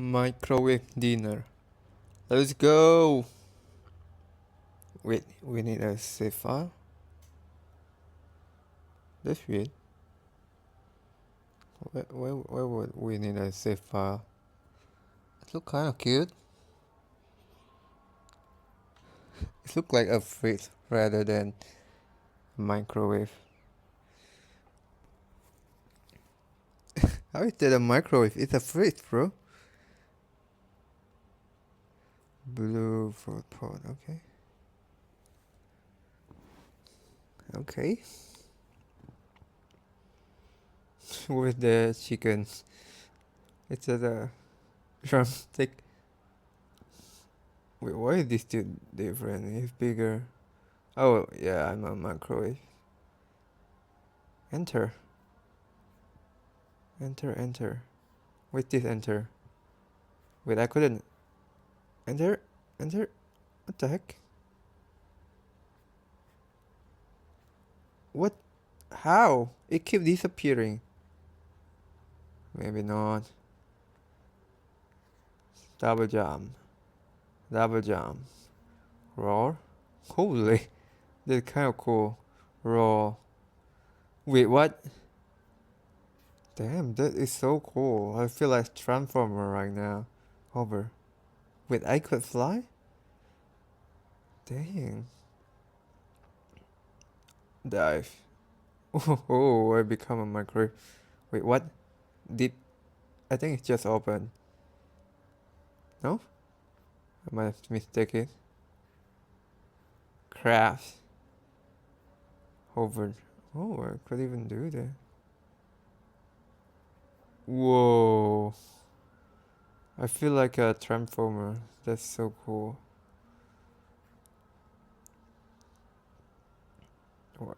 Microwave dinner. Let's go. Wait, we need a save file. That's weird. Where would we need a save file? It look kind of cute. It look like a fridge rather than a microwave. How is that a microwave? It's a fridge, bro. Blue fruit pot. Okay. Okay. With the chicken. It's a drumstick. Wait, why is this still different? It's bigger. Oh, yeah, I'm a microwave. Enter. Enter. Wait, this enter. Wait, I couldn't. Enter. What the heck? What? How? It keeps disappearing. Maybe not. Double jump. Roar. Holy. That's kind of cool. Roar. Wait, what? Damn, that is so cool. I feel like Transformer right now. Hover. Wait, I could fly? Dang. Dive. Oh, I become a microwave. Wait, what? Did I think it's just open? No? I might have mistaken. Craft. Hover. Oh, I could even do that. Whoa. I feel like a transformer. That's so cool. What?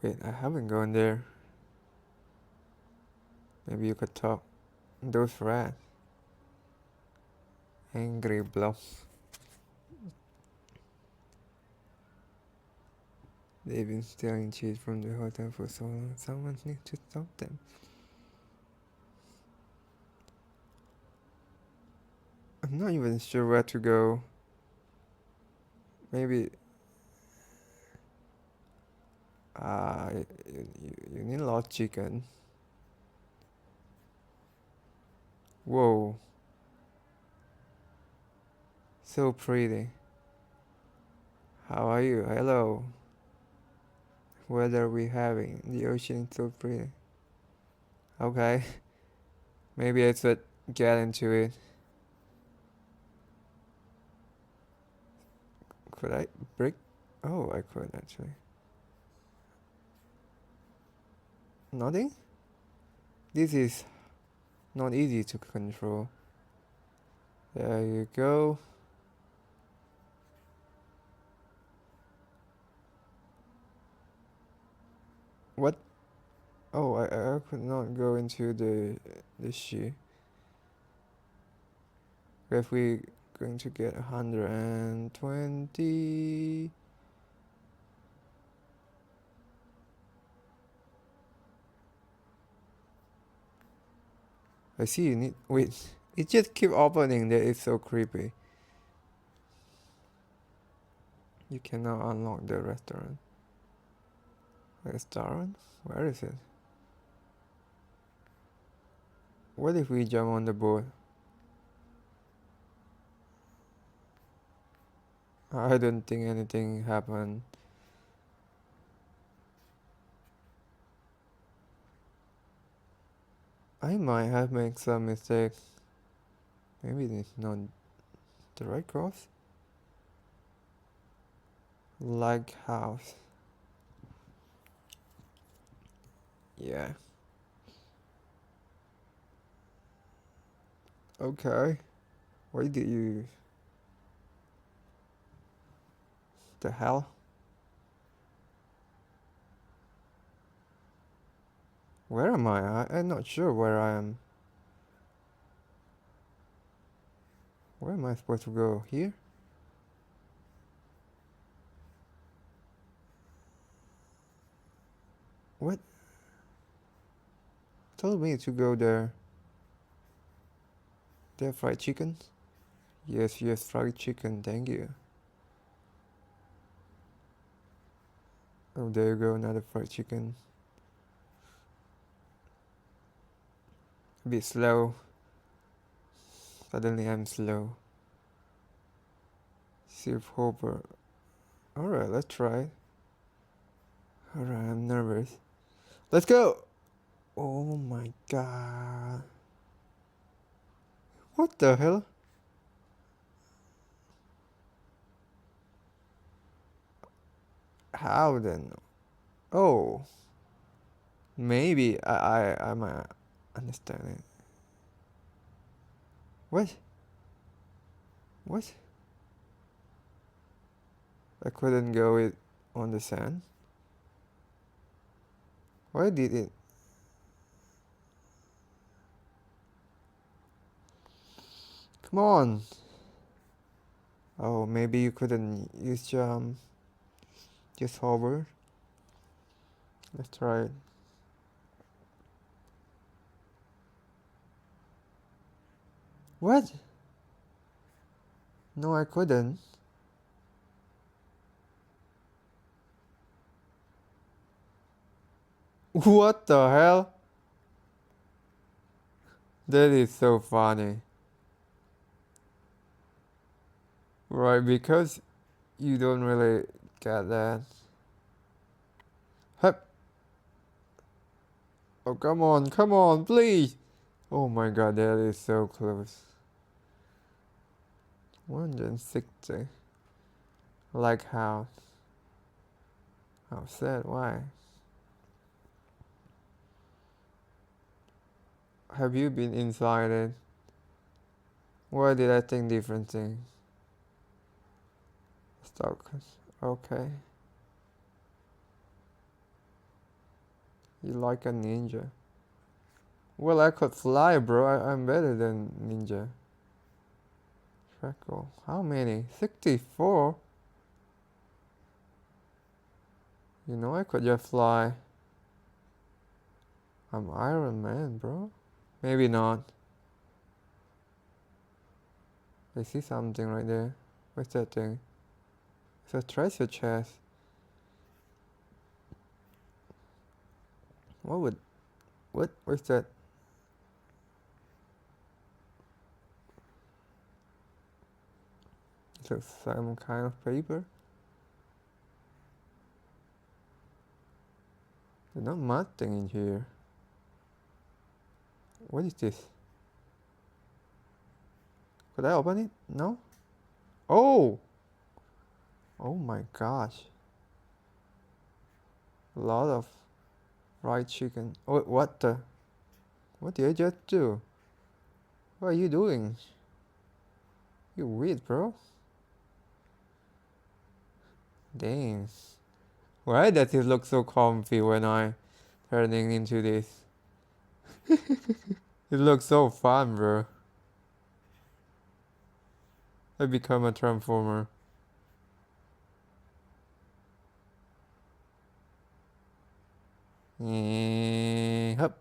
Wait, I haven't gone there. Maybe you could talk. Those rats. Angry blobs. They've been stealing cheese from the hotel for so long. Someone needs to stop them. I'm not even sure where to go. Maybe. You need a lot of chicken. Whoa. So pretty. How are you? Hello. What are we having? The ocean is so pretty. Okay. Maybe I should get into it. Could I break? Oh, I could actually. Nothing? This is not easy to control. There you go. What? Oh, I could not go into the sheet. If we going to get 120. I see you need. Wait, it just keep opening. That is so creepy. You cannot unlock the restaurant. Restaurant? Where is it? What if we jump on the boat? I don't think anything happened. I might have made some mistake. Maybe it's not the right course. Like house. Yeah. Okay. Why did you? The hell? Where am I? I'm not sure where I am. Where am I supposed to go? Here? What? Told me to go there. They have fried chicken? Yes, yes, fried chicken, thank you. Oh, there you go, another fried chicken. A bit slow. Suddenly I'm slow. Sir Hopper. Alright, let's try. Alright, I'm nervous. Let's go! Oh my god. What the hell? How then? Oh. Maybe I might understand it. What? What? I couldn't go it on the sand? Why did it? Come on! Oh, maybe you couldn't use jump. Just hover. Let's try it. What? No, I couldn't. What the hell? That is so funny. Right, because you don't really get that. Hup. Oh, come on, please. Oh my god, that is so close. 160. Like how? How sad, why? Have you been inside it? Why did I think different thing? Stop. Okay. You like a ninja. Well, I could fly, bro. I'm better than ninja. Freckle. How many? 64? You know I could just fly. I'm Iron Man, bro. Maybe not. I see something right there. What's that thing? It's a treasure chest. What would... What? What's that? It's like some kind of paper. There's not much thing in here. What is this? Could I open it? No? Oh! Oh my gosh. A lot of fried chicken. Oh, what the? What did I just do? What are you doing? You weird, bro. Dang. Why does it look so comfy when I turning into this? It looks so fun, bro. I become a transformer. Hup.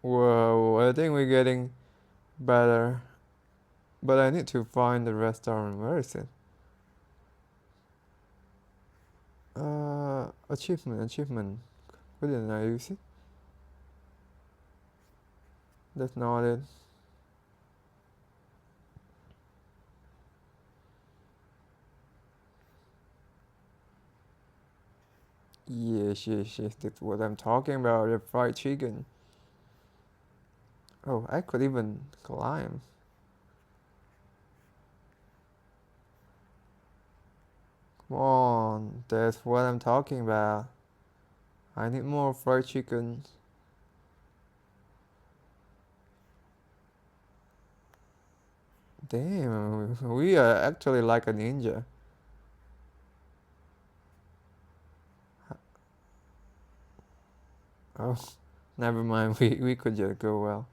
Whoa, I think we're getting better. But I need to find the restaurant. Where is it? Achievement. Why didn't I use it? That's not it. Yes, yes, yes. That's what I'm talking about. The fried chicken. Oh, I could even climb. Come on, that's what I'm talking about. I need more fried chicken. Damn, we are actually like a ninja. Oh, never mind. We could just go well.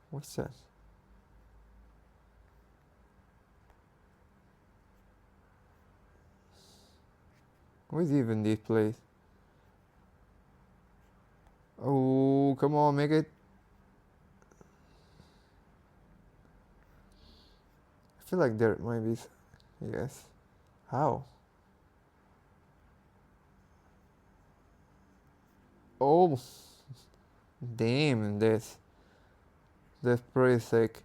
What's that? What is even this place? Oh, come on, make it. feel like there might be. Yes. How? Oh, damn, that's pretty sick.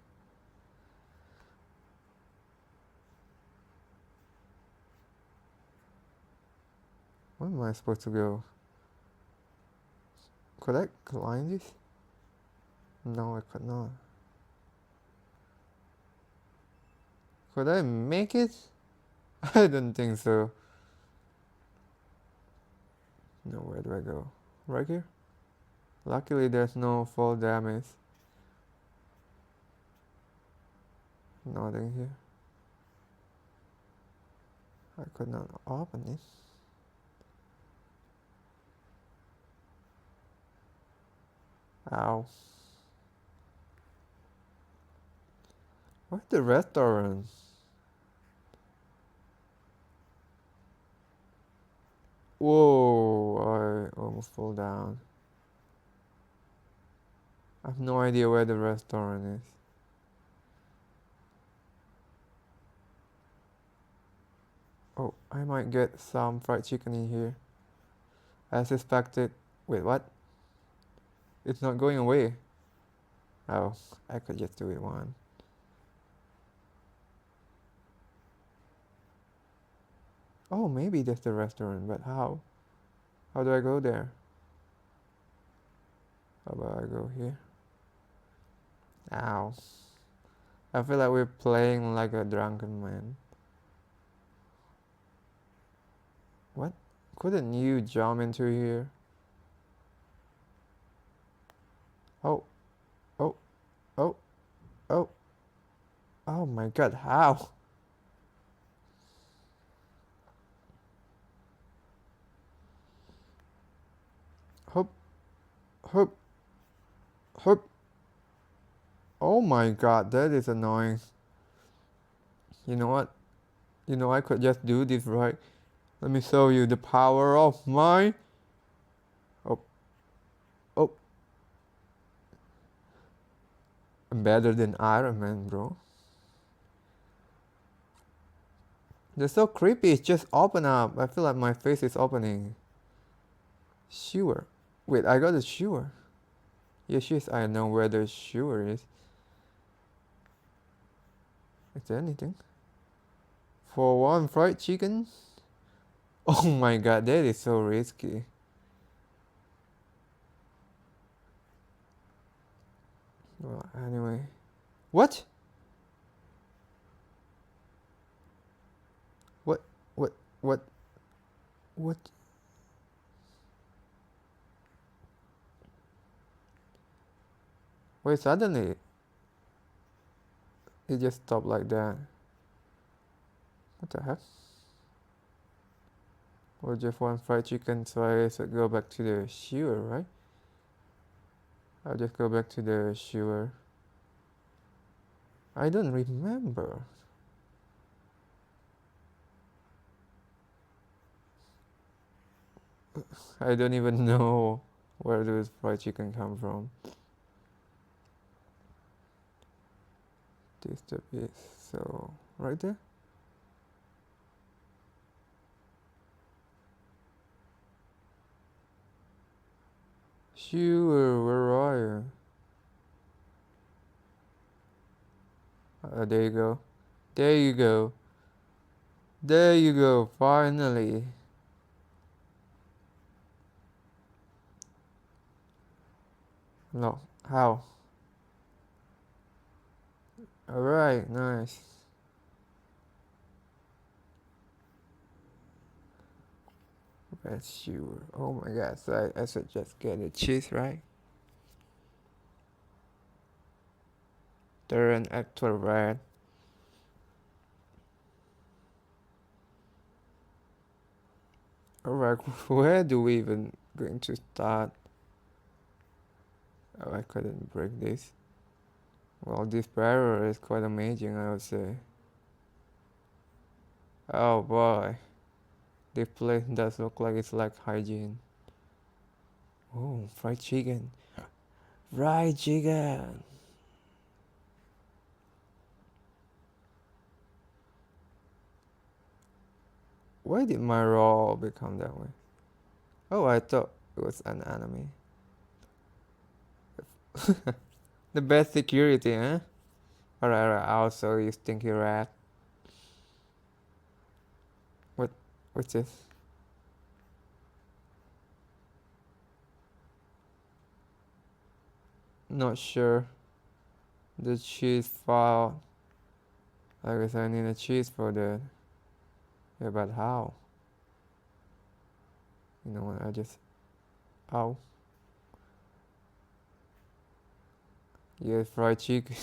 Where am I supposed to go? Could I climb this? No, I could not. Could I make it? I don't think so. No, where do I go? Right here? Luckily there's no fall damage. Nothing here. I could not open it. Ow. Where's the restaurant? Whoa, I almost fall down. I have no idea where the restaurant is. Oh, I might get some fried chicken in here. As expected. Wait, what? It's not going away. Oh, I could just do it one. Oh, maybe that's the restaurant, but how? How do I go there? How about I go here? Ow. I feel like we're playing like a drunken man. What? Couldn't you jump into here? Oh, oh, oh, oh. Oh my god, how? Hope, hope, hope. Oh my god, that is annoying. You know what? You know I could just do this, right? Let me show you the power of my... Oh, oh. I'm better than Iron Man, bro. They're so creepy, it's just open up. I feel like my face is opening. Sure. Wait, I got a sure. Yes, yes, I know where the sure is. Is there anything? For one fried chicken? Oh my god, that is so risky. Well, anyway. What? What? What? What? What? Wait, suddenly it just stopped like that. What the heck? Or just one fried chicken, so I should go back to the skewer, right? I'll just go back to the skewer. I don't remember. I don't even know where those fried chicken come from. This the piece. So right there. Sure, where are you? There you go. There you go. There you go. Finally. No. How? Alright, nice. Red sure. Oh my god, so I should just get the cheese, right? Turn actual red. Alright, where do we even going to start? Oh, I couldn't break this. Well, this barrier is quite amazing, I would say. Oh boy, this place does look like it's like hygiene. Oh, fried chicken. Fried chicken. Why did my roll become that way? Oh, I thought it was an enemy. The best security, huh? Alright, also you stinky rat. What's this? Not sure. The cheese file. I guess I need a cheese for that. Yeah, but how? You know what, I just... Ow. Yeah, fried chicken.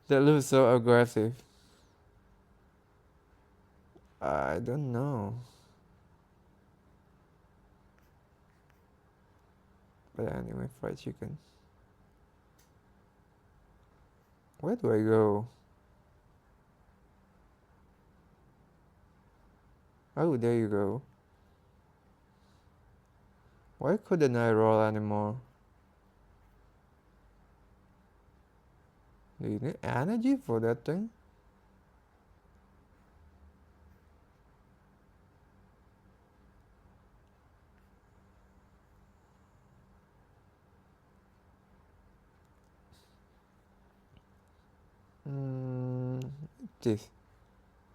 That looks so aggressive. I don't know. But anyway, fried chicken. Where do I go? Oh, there you go. Why couldn't I roll anymore? Do you need energy for that thing? Mm, this.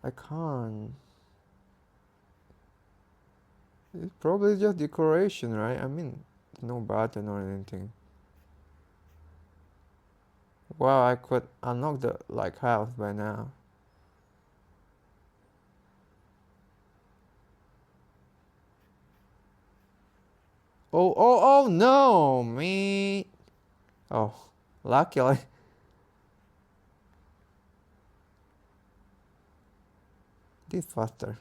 I can't. It's probably just decoration, right? I mean, no button or anything. Wow, I could unlock the like house by now. Oh no, me. Oh, luckily. This faster.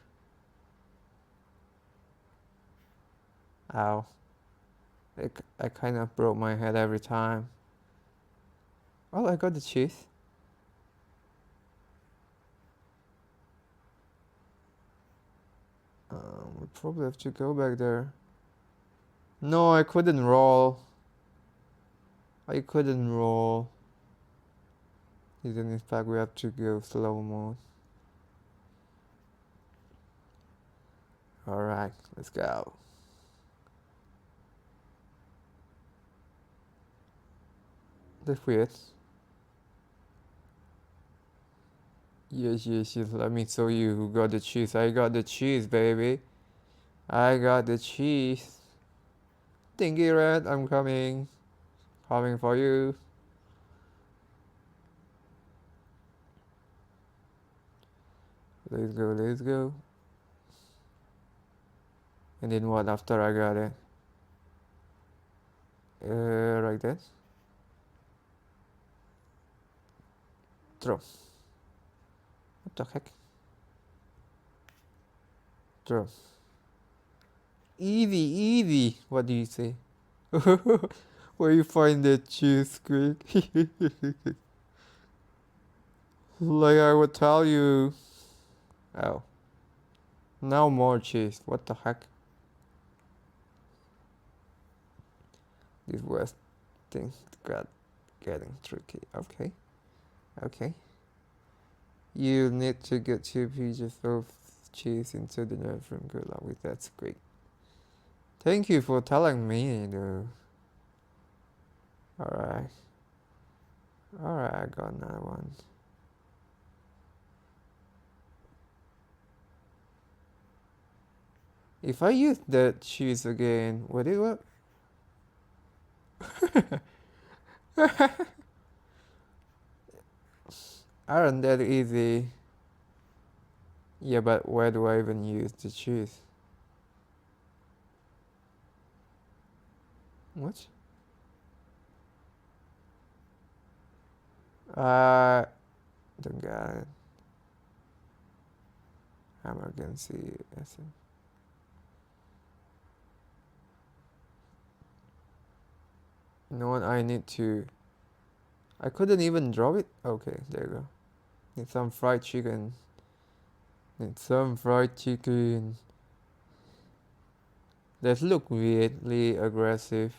Ow. I kind of broke my head every time. Oh, I got the cheese. We probably have to go back there. No, I couldn't roll. I couldn't roll. Even in fact, we have to go slow mode. Alright, let's go. That's weird. Yes, let me show you who got the cheese. I got the cheese, baby. I got the cheese. Stinky red, I'm coming. Coming for you. Let's go, let's go. And then what after I got it? Like this. Throw. What the heck? Throw. Easy, easy. What do you say? Where you find that cheese quick? Like I would tell you. Oh. Now more cheese. What the heck? This West thing got getting tricky. Okay. Okay. You need to get 2 pieces of cheese into the nurse room. Good luck with that. That's great. Thank you for telling me, though. Alright. Alright, I got another one. If I use that cheese again, would it work? Aren't that easy? Yeah, but where do I even use the cheese? What? Don't got it. Emergency. You know what? I need to. I couldn't even drop it. Okay, there you go. Need some fried chicken. Need some fried chicken. That look weirdly aggressive.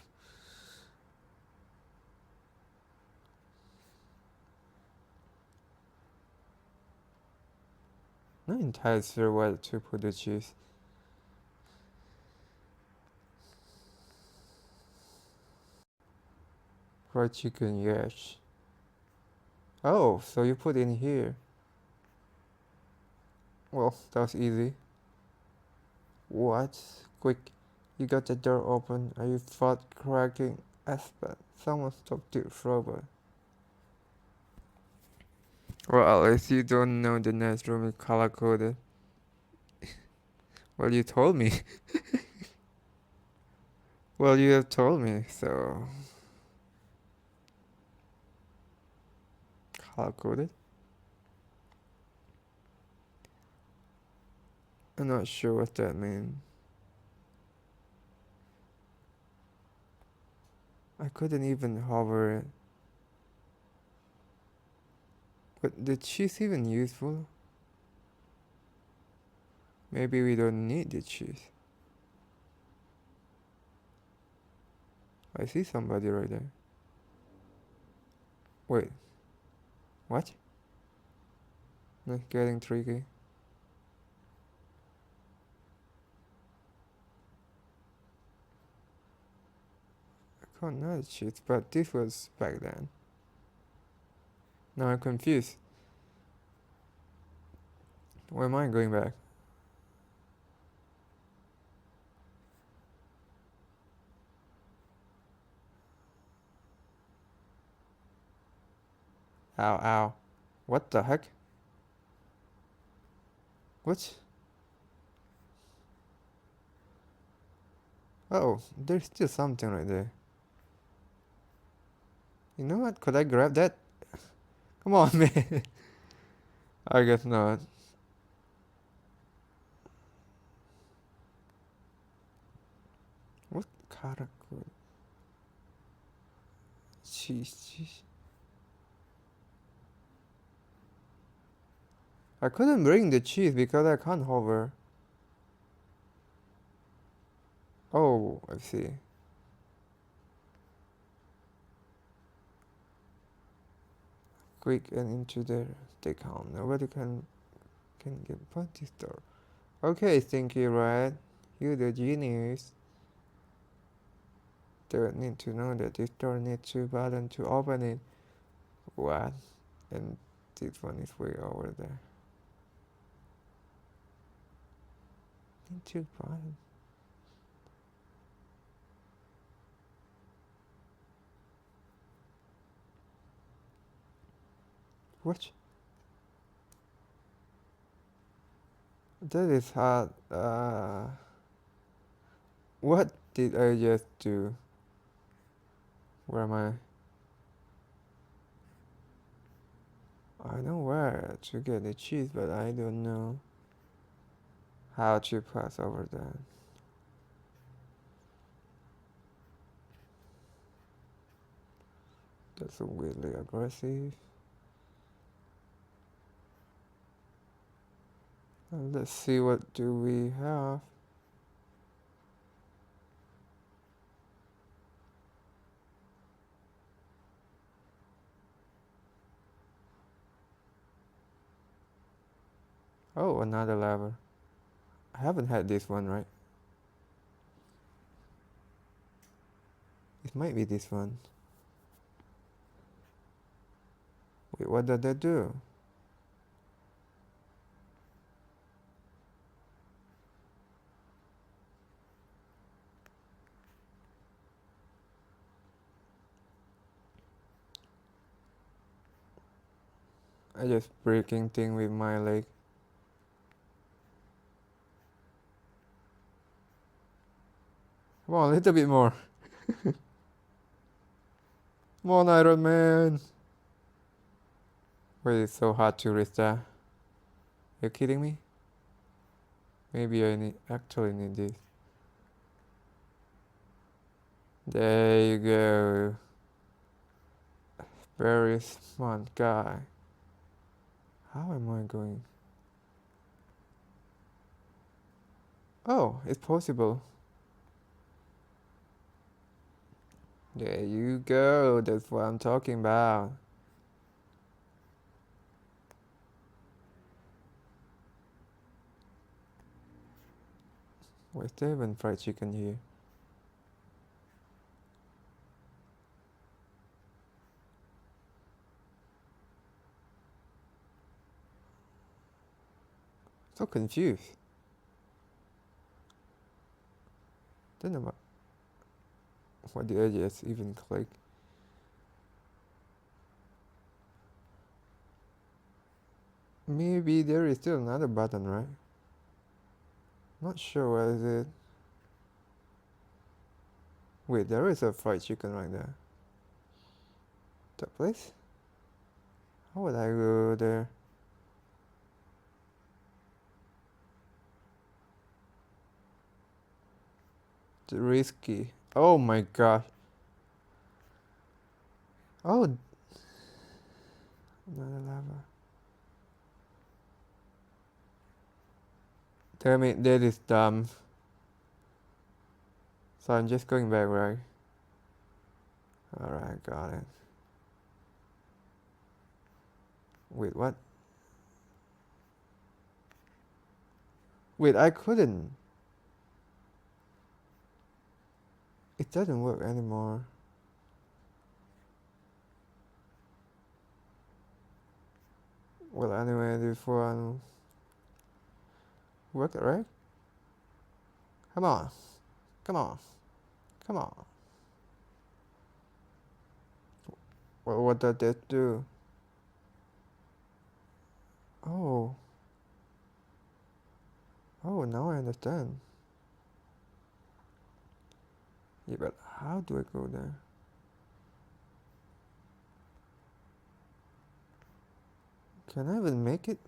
Not entirely sure where to put the cheese. Fried chicken, yes. Oh, so you put in here. Well, that was easy. What? Quick, you got the door open. Are you thought cracking Aspen? Someone stop this robot. Well, at least you don't know the next room is color coded. Well, you told me. Well, you have told me, so color coded. I'm not sure what that means. I couldn't even hover it. But the cheese even useful? Maybe we don't need the cheese. I see somebody right there. Wait, what? That's getting tricky. I can't know the cheese, but this was back then. Now I'm confused. Where am I going back? Ow, ow. What the heck? What? Oh, there's still something right there. You know what? Could I grab that? Come on, man. I guess not. What karakuri? Cheese, cheese. I couldn't bring the cheese because I can't hover. Oh, I see. Quick and into there. They count. Nobody can get past this door. Okay, Stinky Red. You the genius. Don't need to know that this door needs two buttons to open it. What? And this one is way over there. Need two buttons. What? That is hard. What did I just do? Where am I? I know where to get the cheese, but I don't know how to pass over that. That's weirdly aggressive. Let's see what do we have. Oh, another lever. I haven't had this one, right? It might be this one. Wait, what did that do? I just breaking thing with my leg. Come on, a little bit more. Come on, Iron Man. Wait, it's so hard to reach that. You kidding me? Maybe I actually need this. There you go. Very smart guy. How am I going? Oh, it's possible. There you go. That's what I'm talking about. Why is there even fried chicken here? So confused. Don't know what the edges even click. Maybe there is still another button, right? Not sure where is it. Wait, there is a fried chicken right there. That place? How would I go there? It's risky. Oh my god. Oh, another lava. Damn it, that is dumb. So I'm just going back, right? Alright, got it. Wait, what? Wait, I couldn't. It doesn't work anymore. Well, anyway, this one worked, right? Come on. Come on. Come on. Well, what does that do? Oh. Oh, now I understand. Yeah, but how do I go there? Can I even make it?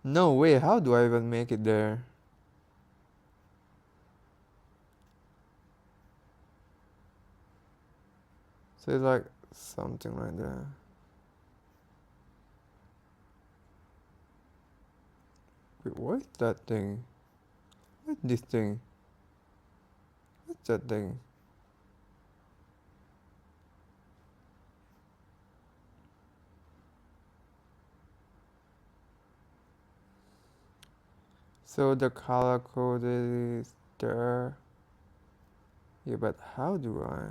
No way, how do I even make it there? So it's like something like that. Wait, what is that thing? What's this thing? What's that thing? So the color code is there. Yeah, but how do I?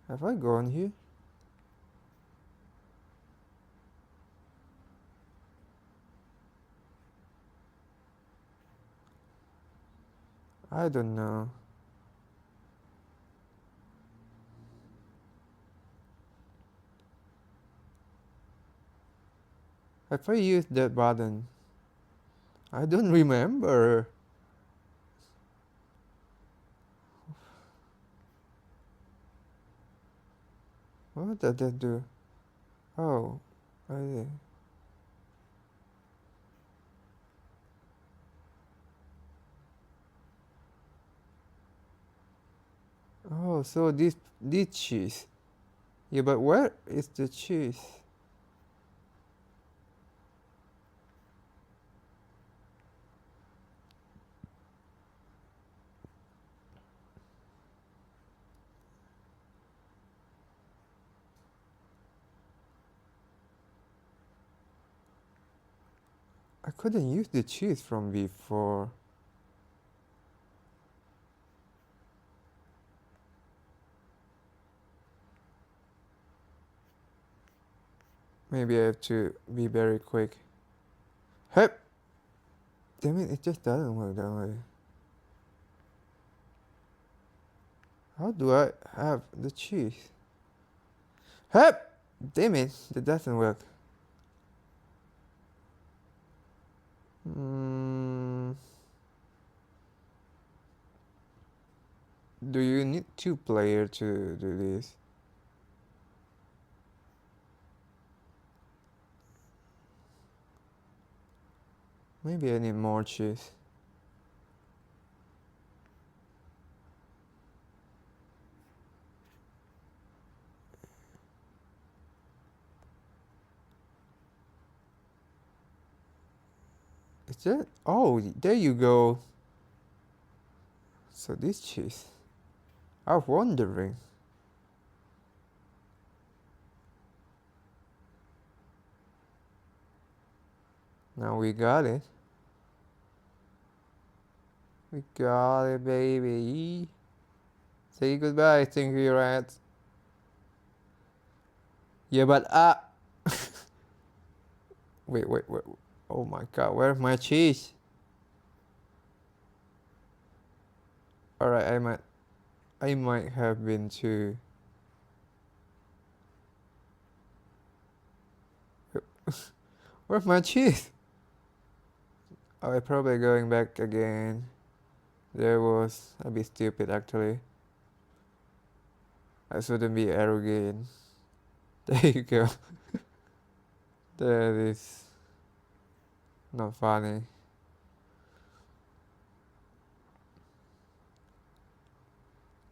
Have I gone here? I don't know. Have I used that button? I don't remember. What did that do? Oh, I did. Oh, so this cheese. Yeah, but where is the cheese? I couldn't use the cheese from before. Maybe I have to be very quick. Hep! Damn it just doesn't work that way. How do I have the cheese? Hep! Damn it, that doesn't work. Do you need two players to do this? Maybe I need more cheese. Is that? Oh, there you go. So this cheese. I was wondering. Now we got it. We got it, baby. Say goodbye, stinky rats. Yeah, but wait, wait, wait. Oh my god, where's my cheese? Alright, I might have been too. Where's my cheese? Oh, I'm probably going back again. That was a bit stupid actually. I shouldn't be arrogant. There you go. That is not funny.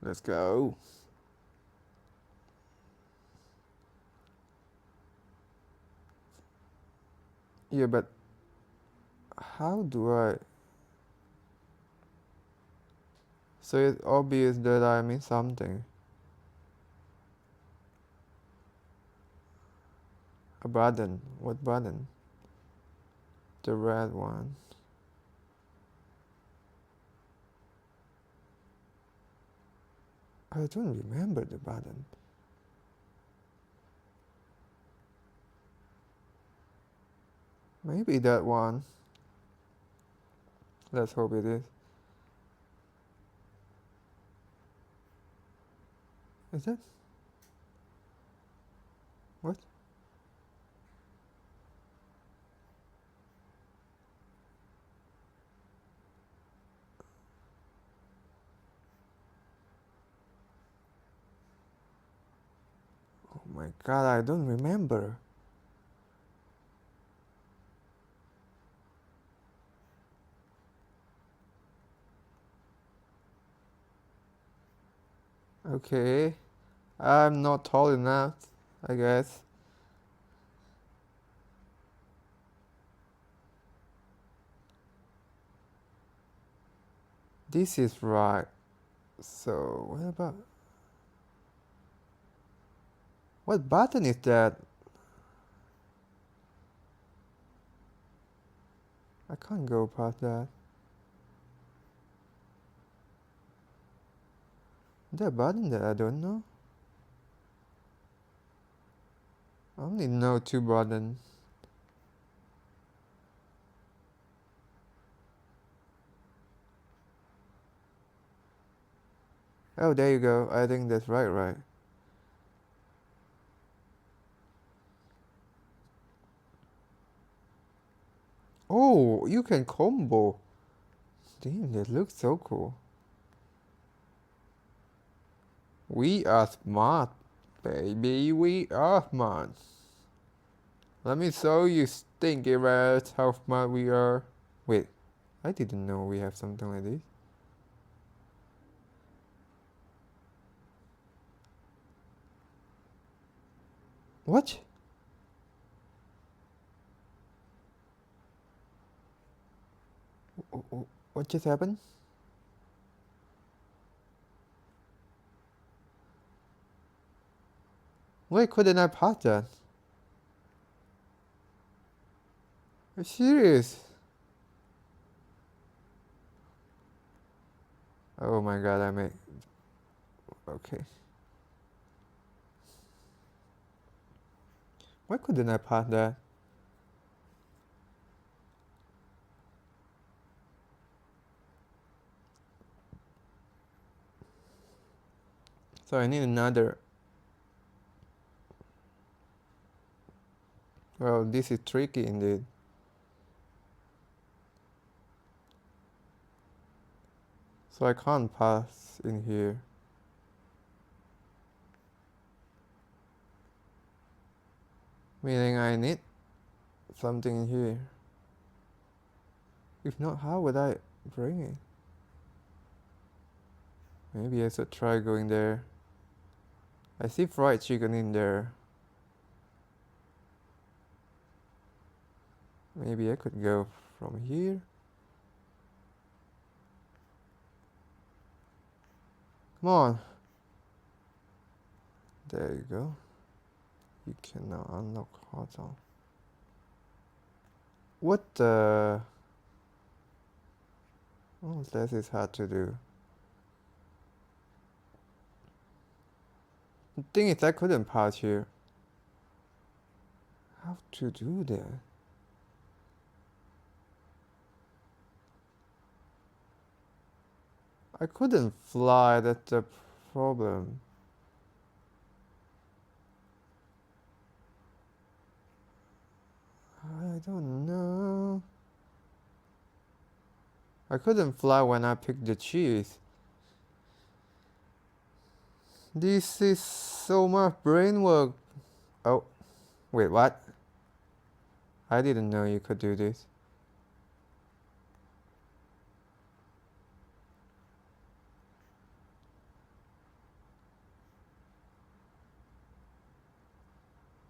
Let's go. Yeah, but how do I? So it's obvious that I miss something. A button. What button? The red one. I don't remember the button. Maybe that one. Let's hope it is. Is it? What? Oh my god, I don't remember. Okay. I'm not tall enough, I guess. This is right. So, what about. What button is that? I can't go past that. Is there a button that I don't know? I only know two buttons. Oh, there you go. I think that's right. Oh, you can combo. Damn, that looks so cool. We are smart, baby. We are smart. Let me show you, stinky rats, how smart we are. Wait, I didn't know we have something like this. What? What just happened? Why couldn't I pass that? Are you serious? Oh my god, I made. Okay. Why couldn't I pass that? So I need another. Well, this is tricky indeed. So I can't pass in here. Meaning I need something in here. If not, how would I bring it? Maybe I should try going there. I see fried chicken in there. Maybe I could go from here. Come on. There you go. You can now unlock hot zone. What the? Oh, this is hard to do. The thing is, I couldn't pass here. How to do that? I couldn't fly, that's the problem. I don't know. I couldn't fly when I picked the cheese. This is so much brain work. Oh, wait, what? I didn't know you could do this.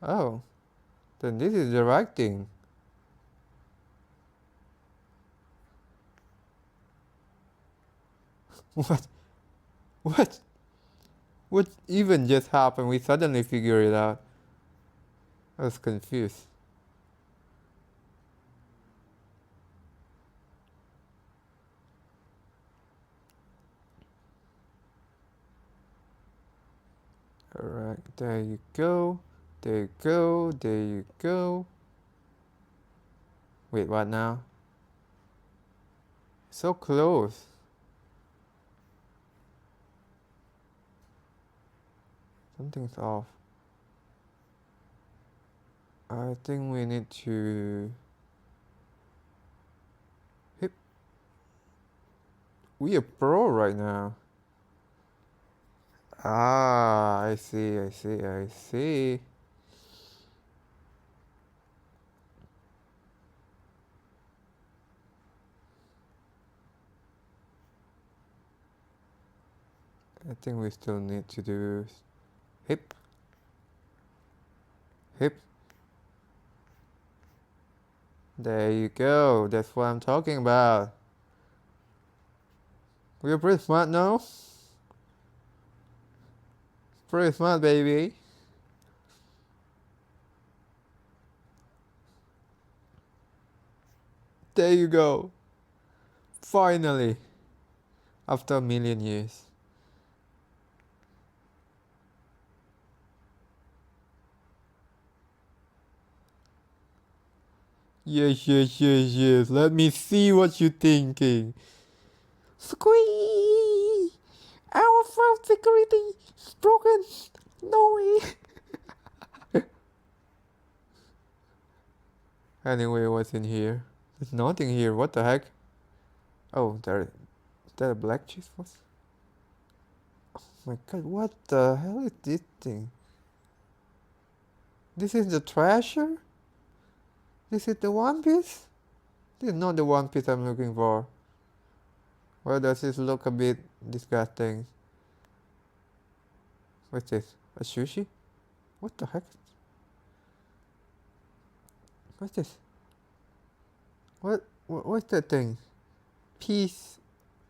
Oh, then this is the right thing. What? What? What even just happened? We suddenly figured it out. I was confused. Alright, there you go. There you go. There you go. Wait, what now? So close. Something's off. I think we need to... Hip. We are pro right now. Ah, I see, I see, I see. I think we still need to do hip, hip. There you go. That's what I'm talking about. We're pretty smart now. Pretty smart, baby. There you go. Finally. After a million years. Yes, yes, yes, yes. Let me see what you're thinking. Squeeze! Our phone security is broken. No way. Anyway, what's in here? There's nothing here. What the heck? Oh, there. That a black cheese was? Oh my god, what the hell is this thing? This is the treasure? This is the One Piece? This is not the One Piece I'm looking for. Why does this look a bit disgusting? What's this? A sushi? What the heck? What's this? What's that thing? Peace.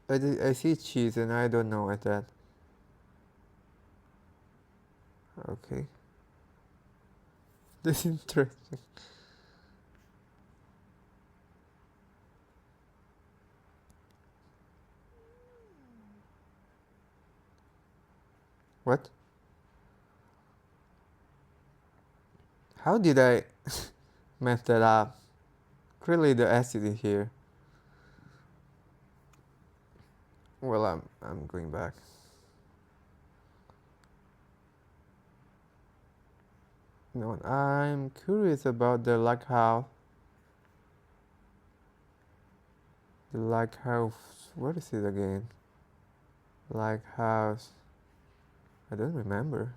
I see cheese and I don't know what that. Okay. This is interesting. What? How did I mess that up? Clearly the acid is here. Well, I'm going back. No, I'm curious about the lighthouse. The lighthouse. What is it again? Lighthouse. I don't remember.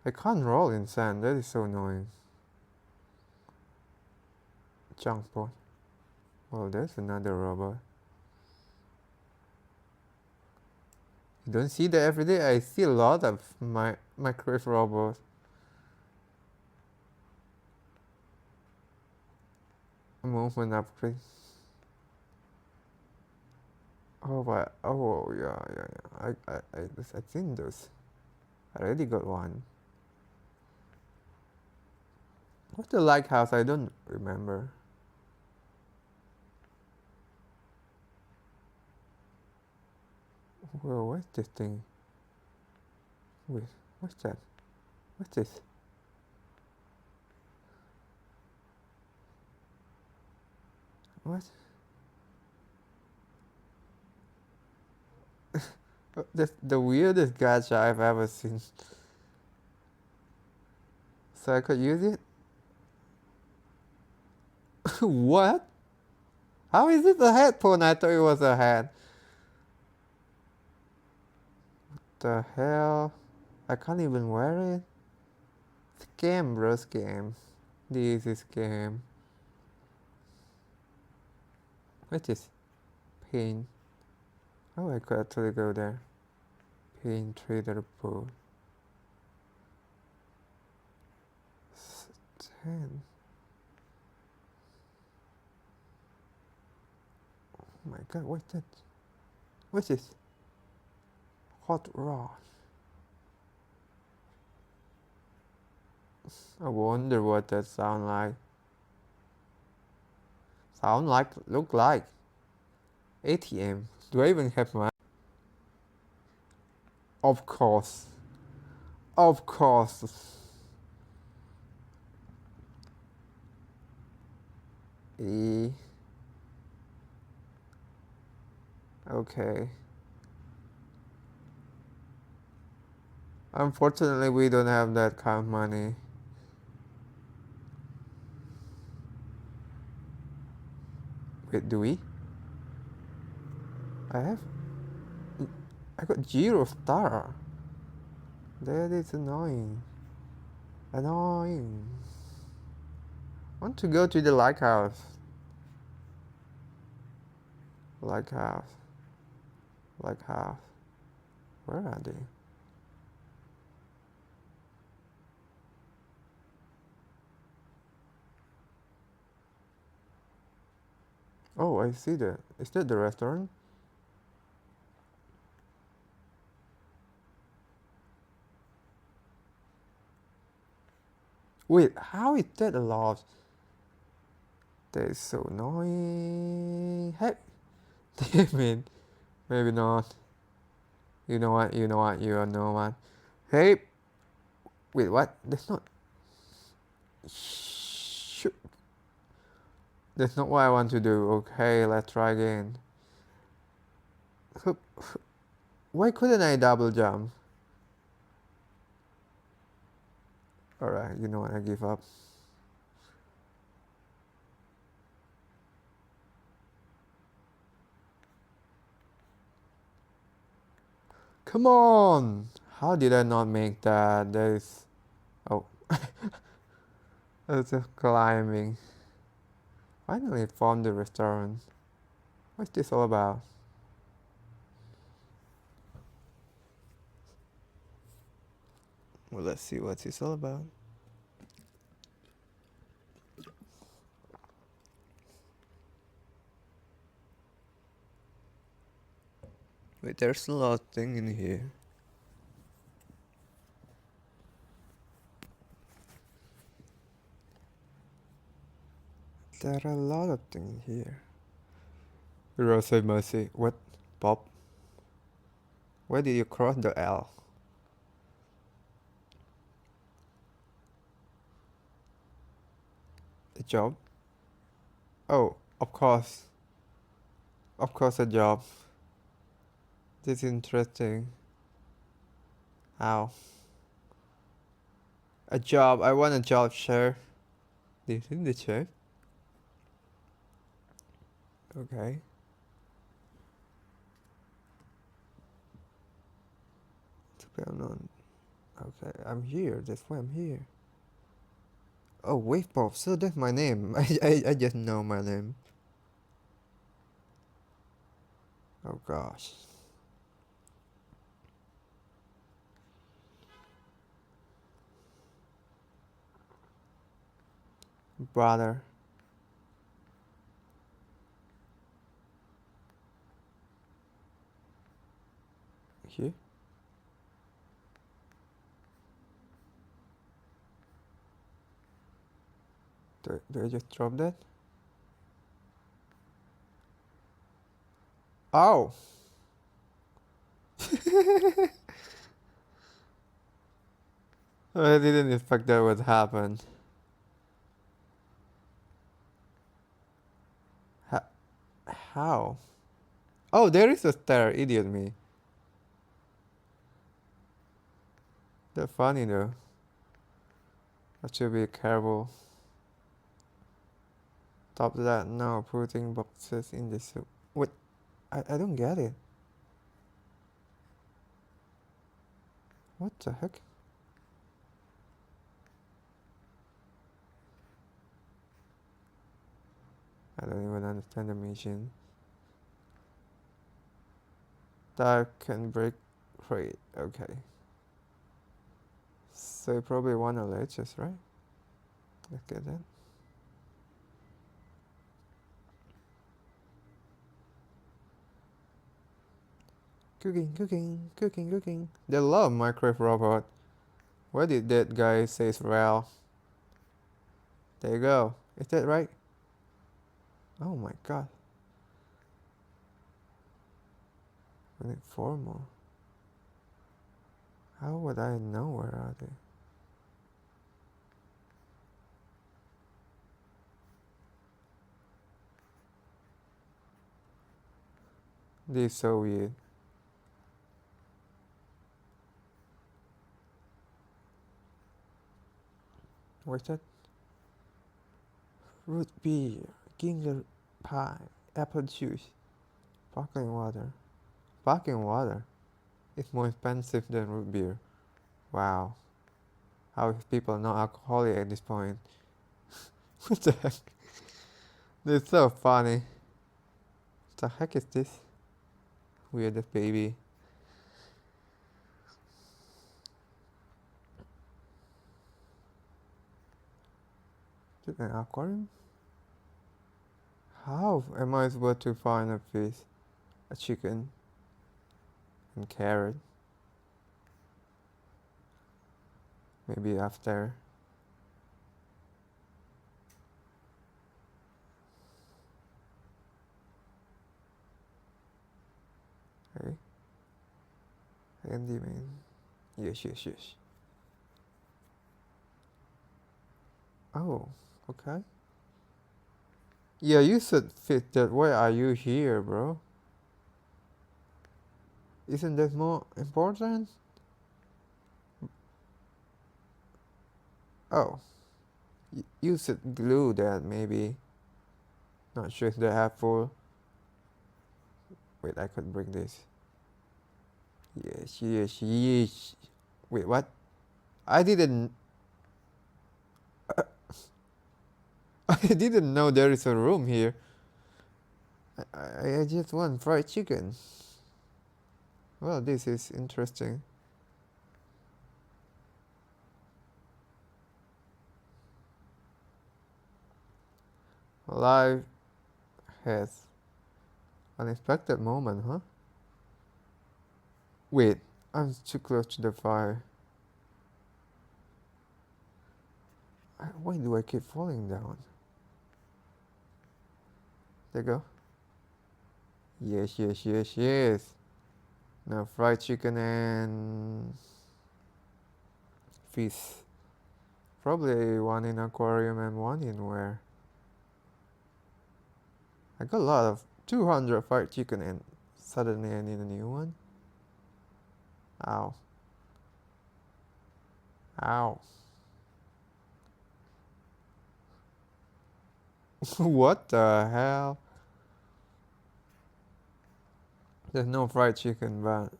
I can't roll in sand. That is so annoying. Junk pot. Well, there's another robot. You don't see that every day. I see a lot of my microwave robots. Movement upgrade. Oh, but oh yeah. I think those. I already got one. What's the lighthouse? I don't remember. Whoa, what's this thing? Wait, what's that? What's this? What? That's the weirdest gacha I've ever seen. So I could use it? What? How is it a headphone? I thought it was a hat. The hell? I can't even wear it. Scam, bro, scam. This is scam. What is pain? Oh, I could actually go there. Pain trader pool. 10. Oh my god, what's that? What's this? Hot rod. I wonder what that sound like. Look like ATM. Do I even have my? Of course. Of course. E. Okay. Unfortunately, we don't have that kind of money. Wait, do we? I got 0 star. That is annoying. Annoying. Want to go to the lighthouse. Lighthouse. Lighthouse. Where are they? Oh, I see that. Is that the restaurant? Wait, how is that allowed? That is so annoying. Hey, damn it. Maybe not. You know what? You know what? You know what? Hey, wait, what? That's not. Shoot. That's not what I want to do. Okay, let's try again. Why couldn't I double jump? Alright, you know what? I give up. Come on! How did I not make that? That is. Oh. That's just climbing. Finally found the restaurant. What's this all about? Well, let's see what it's all about. Wait, there's a lot of things in here. There are a lot of things here. Rose Mercy. What? Bob? Why did you cross the L? A job? Oh, of course. Of course, a job. This is interesting. How? A job. I want a job, sure. This is the chef. Okay. I'm not. Okay, I'm here. That's why I'm here. Oh, Wave Pop. So that's my name. I just know my name. Oh gosh. Brother. Here? Do I just drop that? Oh! I didn't expect that would happen. Ha- how? Oh, there is a stair, idiot me. That's funny though. I should be careful. Stop that now, putting boxes in the soup. Wait, I don't get it. What the heck? I don't even understand the mission. That can break crate, okay. So you probably wanna ledges, right? Let's get that. Cooking, cooking, cooking, cooking. They love microwave robot. Why did that guy say Israel? There you go. Is that right? Oh my god. We need 4 more. How would I know where are they? This is so weird. What's that? Root beer, ginger pie, apple juice, sparkling water. Sparkling water is more expensive than root beer. Wow. How is people not alcoholic at this point? What the heck? This is so funny. What the heck is this? Weirdest baby. Is it an aquarium? How am I supposed to find a fish, a chicken, and carrot? Maybe after. Okay. Handyman. Yes, yes, yes. Oh, okay. Yeah, you should fit that. Why are you here, bro? Isn't that more important? Oh, you should glue that maybe. Not sure if they're helpful. Wait, I could bring this. Yes, yes, yes. Wait, what? I didn't. I didn't know there is a room here. I just want fried chicken. Well, this is interesting. Life has unexpected moment, huh? Wait, I'm too close to the fire. Why do I keep falling down? There you go. Yes, yes, yes, yes. Now fried chicken and fish. Probably one in aquarium and one in where? I got a lot of 200 fried chicken and suddenly I need a new one. Ow. Ow. What the hell? There's no fried chicken, but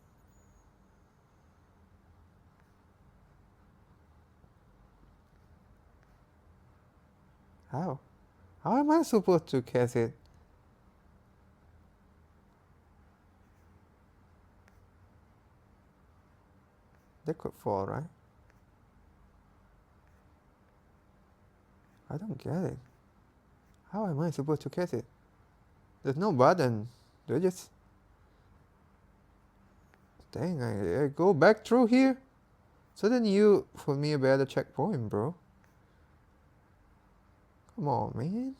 how? How am I supposed to catch it? They could fall, right? I don't get it. How am I supposed to catch it? There's no button. They just... Dang, I go back through here? So then you put me a better checkpoint, bro. Come on, man.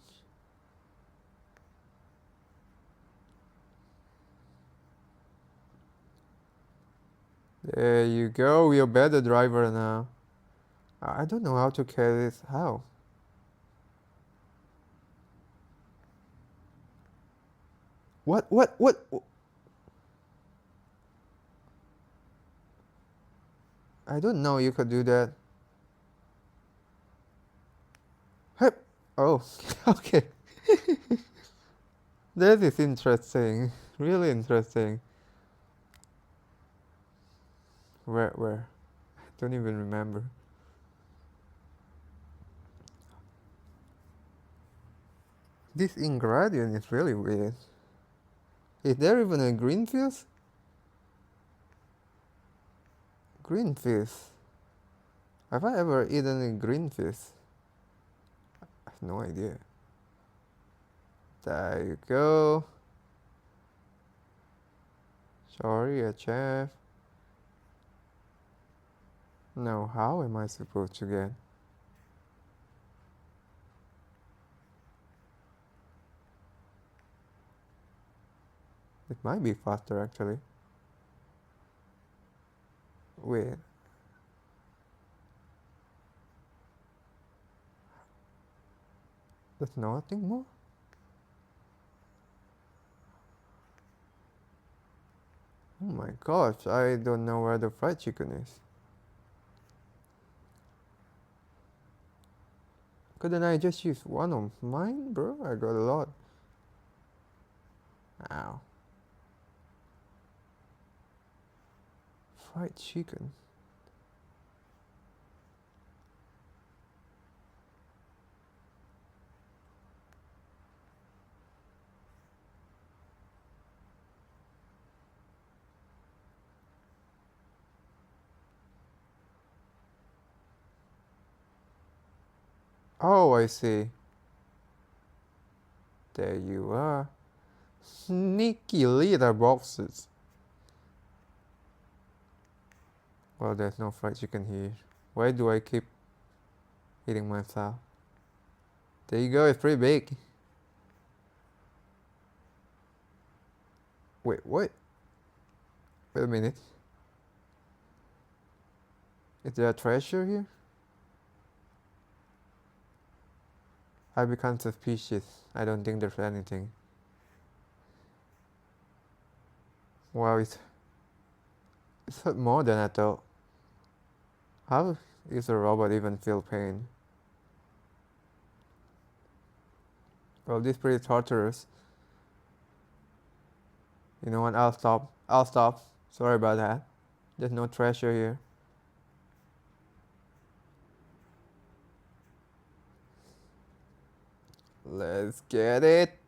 There you go. You're a better driver now. I don't know how to carry this. How? What? What? What? I don't know you could do that. Hey. Oh, okay. That is interesting. Really interesting. Where? I don't even remember. This ingredient is really weird. Is there even a green fish? Green fish. Have I ever eaten a green fish? I have no idea. There you go. Sorry, a chef. No, how am I supposed to get? It might be faster actually. Wait. There's nothing more? Oh my gosh, I don't know where the fried chicken is. Couldn't I just use one of mine, bro? I got a lot. Ow. Fried chicken. Oh, I see. There you are. Sneaky little boxes. Well, there's no fried chicken here. Why do I keep eating myself? There you go, it's pretty big. Wait, what? Wait a minute. Is there a treasure here? I become suspicious. I don't think there's anything. Wow, it's hurt more than I thought. How is a robot even feel pain? Well, this is pretty torturous. You know what? I'll stop. I'll stop. Sorry about that. There's no treasure here. Let's get it.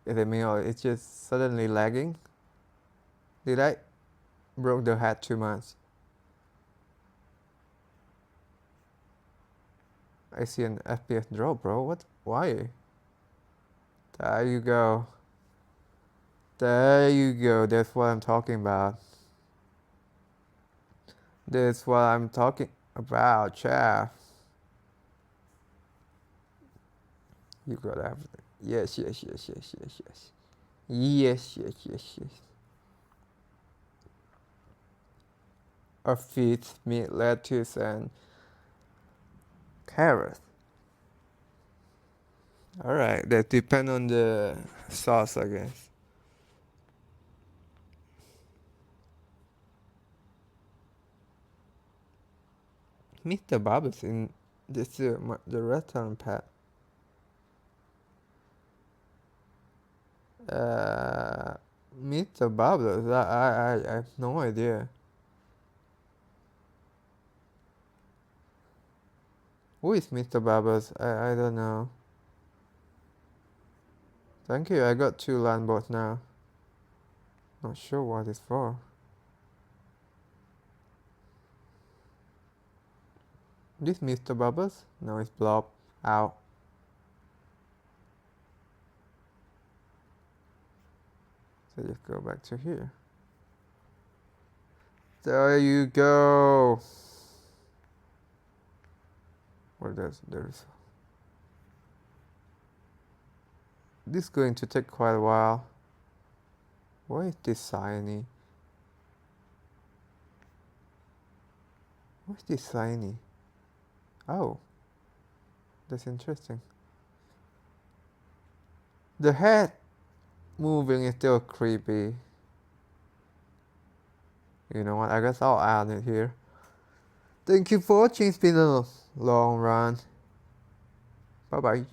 Is it me or it's just suddenly lagging? Did I broke the hat too much? I see an FPS drop, bro. What? Why? There you go. There you go. That's what I'm talking about. That's what I'm talking about, chef. You got everything. Yes, yes, yes, yes, yes, yes. Yes, yes, yes, yes. A feet, meat, lettuce, and carrot. Alright, that depend on the sauce, I guess. Mr. Bob's in this the restaurant pad. Uh, Mr. Bob's. I have no idea. Who is Mr. Bob's? I don't know. Thank you. I got 2 land boats now. Not sure what it's for. This Mr. Bubbles? No, it's Blob. Ow. So just go back to here. There you go. Or there's this is going to take quite a while. Why is this shiny? What's this shiny? Oh, that's interesting. The head moving is still creepy. You know what? I guess I'll add it here. Thank you for watching. It's been a long run. Bye bye.